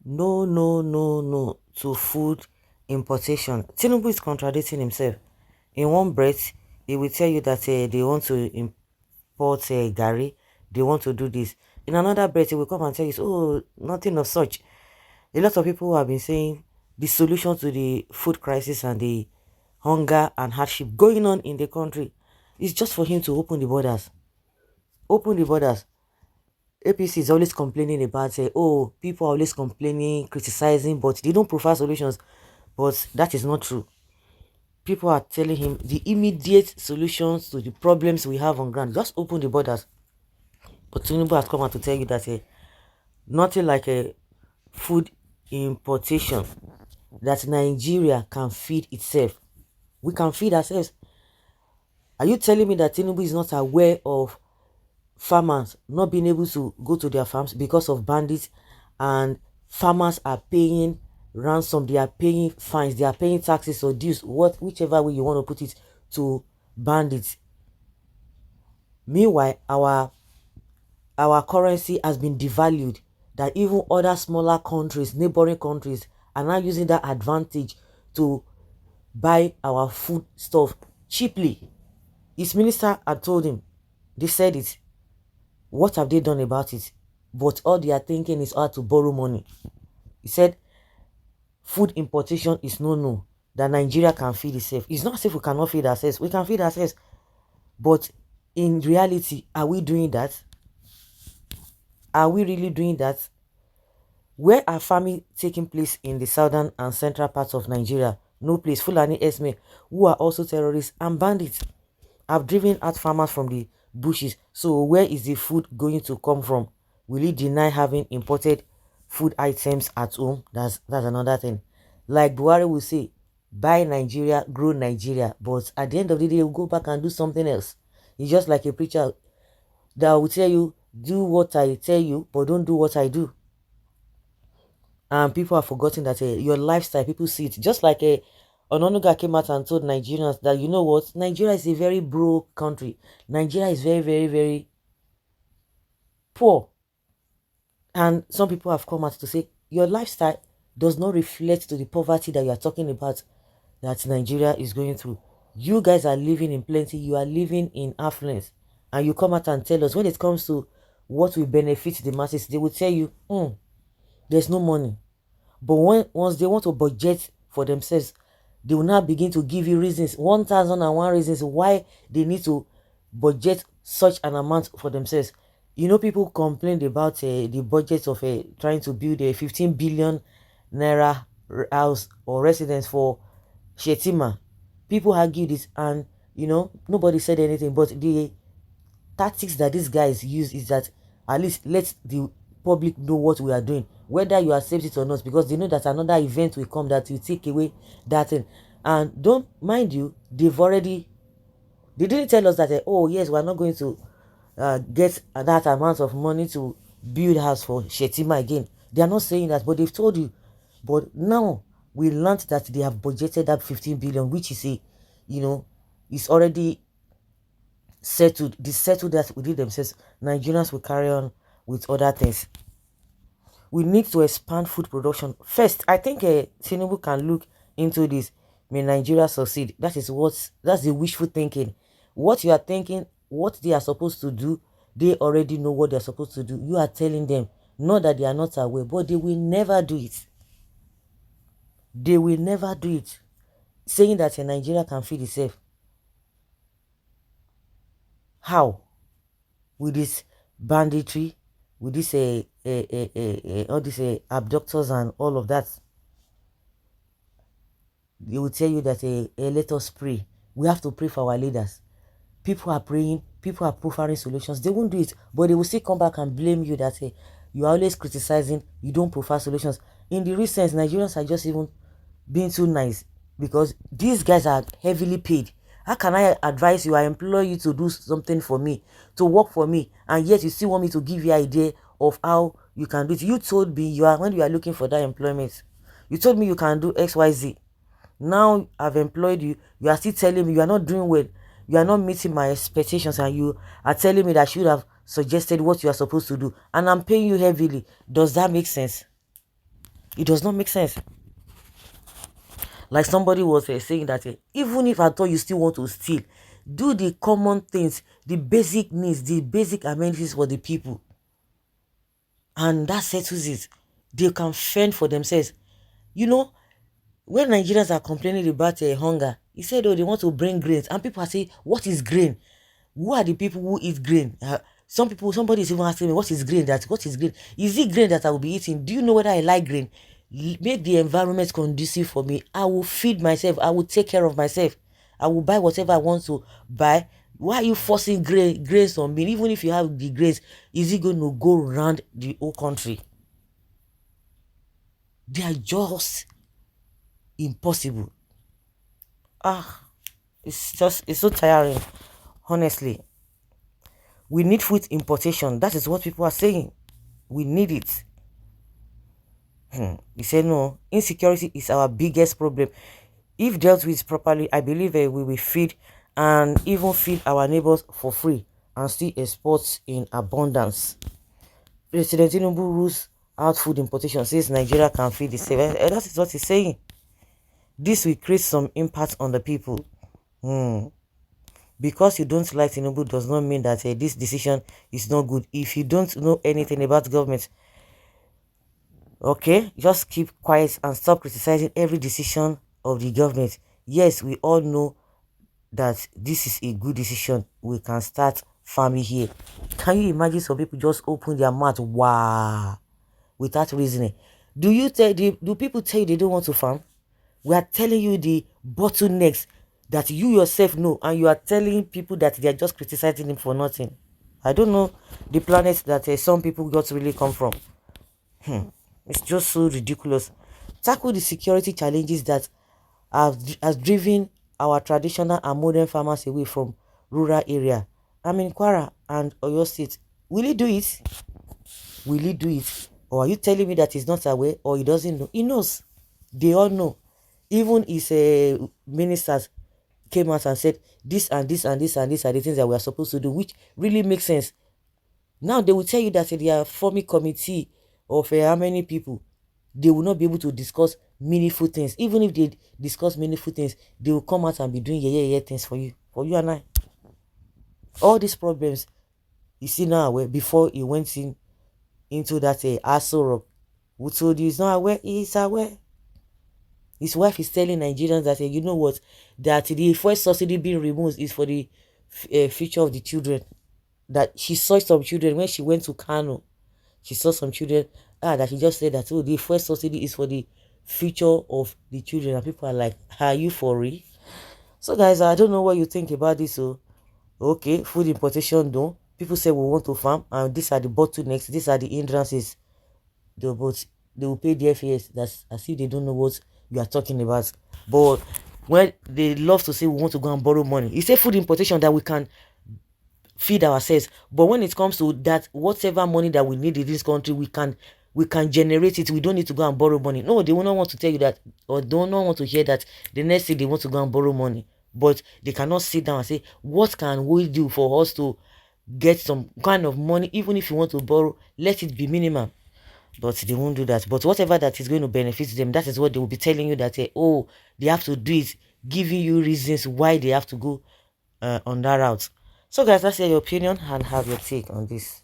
No, no, no, no to food importation. Tinubu is contradicting himself. In one breath, he will tell you that they want to import gari, they want to do this. In another breath, he will come and tell you, oh, nothing of such. A lot of people have been saying the solution to the food crisis and the hunger and hardship going on in the country is just for him to open the borders. Open the borders. APC is always complaining about, oh, people are always complaining, criticizing, but they don't provide solutions. But that is not true. People are telling him the immediate solutions to the problems we have on ground. Just open the borders. But Tinubu has come out to tell you that nothing like a food importation, that Nigeria can feed itself. We can feed ourselves. Are you telling me that Tinubu is not aware of farmers not being able to go to their farms because of bandits, and farmers are paying ransom, they are paying fines, they are paying taxes or dues, whichever way you want to put it, to bandits? Meanwhile, our currency has been devalued, that even other smaller countries, neighboring countries, are now using that advantage to buy our food stuff cheaply. His minister had told him, they said it. What have they done about it? But all they are thinking is how to borrow money. He said food importation is no, that Nigeria can feed itself. It's not as if we cannot feed ourselves. We can feed ourselves. But in reality, are we doing that? Are we really doing that? Where are farming taking place in the southern and central parts of Nigeria? No place. Fulani Esme, who are also terrorists and bandits, have driven out farmers from the bushes. So where is the food going to come from? Will he deny having imported food items at home? That's another thing. Like Buhari will say, buy Nigeria, grow Nigeria. But at the end of the day, he'll go back and do something else. He's just like a preacher that will tell you, do what I tell you, but don't do what I do. And people have forgotten that your lifestyle, people see it. Just like Ononuga came out and told Nigerians that, you know what, Nigeria is a very broke country. Nigeria is very, very, very poor. And some people have come out to say, your lifestyle does not reflect to the poverty that you are talking about that Nigeria is going through. You guys are living in plenty. You are living in affluence. And you come out and tell us, when it comes to what will benefit the masses, they will tell you, there's no money. But once they want to budget for themselves, they will now begin to give you reasons, 1001 reasons why they need to budget such an amount for themselves. You know, people complained about the budget of trying to build a 15 billion naira house or residence for Shetima. People argued this, and you know, nobody said anything. But the tactics that these guys use is that at least let the public know what we are doing, whether you accept it or not, because they know that another event will come that will take away that thing. And don't mind you, they didn't tell us that oh yes, we're not going to get that amount of money to build house for Shetima again. They are not saying that, but they've told you. But now we learned that they have budgeted that 15 billion, which is is already settled. They settled that within themselves. Nigerians will carry on with other things. We need to expand food production first. I think Tinubu can look into this. May Nigeria succeed? That's the wishful thinking. What you are thinking, what they are supposed to do, they already know what they are supposed to do. You are telling them, not that they are not aware, but they will never do it. They will never do it. Saying that Nigeria can feed itself. How? With this banditry, with this all these abductors and all of that. They will tell you that let us pray. We have to pray for our leaders. People are praying, people are proffering solutions. They won't do it, but they will still come back and blame you that you are always criticizing, you don't prefer solutions. In the recent, Nigerians are just even being too nice because these guys are heavily paid. How can I advise you, I employ you to do something for me, to work for me, and yet you still want me to give you an idea of how you can do it? You told me when you are looking for that employment, you told me you can do XYZ. Now I've employed you, you are still telling me you are not doing well, you are not meeting my expectations, and you are telling me that I should have suggested what you are supposed to do, and I'm paying you heavily. Does that make sense? It does not make sense. Like somebody was saying that even if at all you still want to steal, do the common things, the basic needs, the basic amenities for the people, and that settles it. They can fend for themselves. You know, when Nigerians are complaining about hunger, he said, oh, they want to bring grains, and people are saying, what is grain? Who are the people who eat grain? Somebody is even asking me, what is grain? What is grain? Is it grain that I will be eating? Do you know whether I like grain? Make the environment conducive for me. I will feed myself. I will take care of myself. I will buy whatever I want to buy. Why are you forcing grains on me? Even if you have the grains, is it going to go around the whole country? They are just impossible. It's so tiring, honestly. We need food importation. That is what people are saying. We need it. He said, no, insecurity is our biggest problem. If dealt with properly, I believe we will feed and even feed our neighbors for free and still export in abundance. President Tinubu rules out food importation, says Nigeria can feed itself. That is what he's saying. This will create some impact on the people. Because you don't like Tinubu does not mean that this decision is not good. If you don't know anything about government, okay, just keep quiet and stop criticizing every decision of the government. Yes, we all know that this is a good decision. We can start farming here. Can you imagine some people just open their mouth, wow, without reasoning? Do people tell you they don't want to farm? We are telling you the bottlenecks that you yourself know, and you are telling people that they are just criticizing him for nothing. I don't know the planet that some people got really come from. It's just so ridiculous. Tackle the security challenges that has driven our traditional and modern farmers away from rural area. I'm in Kwara and Oyo State. Will he do it? Will he do it? Or are you telling me that he's not aware or he doesn't know? He knows. They all know. Even his ministers came out and said this and this and this and this are the things that we are supposed to do, which really makes sense. Now they will tell you that they are forming committee of how many people. They will not be able to discuss meaningful things. Even if they discuss meaningful things, they will come out and be doing yeah things for you and I. All these problems you see now where before he went into that Aso Rock, who told you he's not aware, he is aware. His wife is telling Nigerians that you know what, that the first subsidy being removed is for the future of the children. That she saw some children when she went to Kano. She saw some children that she just said that the first subsidy is for the future of the children, and people are like, are you for real? So guys, I don't know what you think about this. So okay, food importation though, people say we want to farm and these are the bottlenecks, these are the hindrances. They will pay the FAS. That's as if they don't know what you are talking about. But when they love to say we want to go and borrow money, it's a food importation that we can feed ourselves. But when it comes to that, whatever money that we need in this country, we can generate it. We don't need to go and borrow money. No, they will not want to tell you that, or don't not want to hear that the next thing they want to go and borrow money. But they cannot sit down and say, what can we do for us to get some kind of money? Even if you want to borrow, let it be minimum. But they won't do that. But whatever that is going to benefit them, that is what they will be telling you, that oh, they have to do it, giving you reasons why they have to go on that route. So guys, that's your opinion and have your take on this.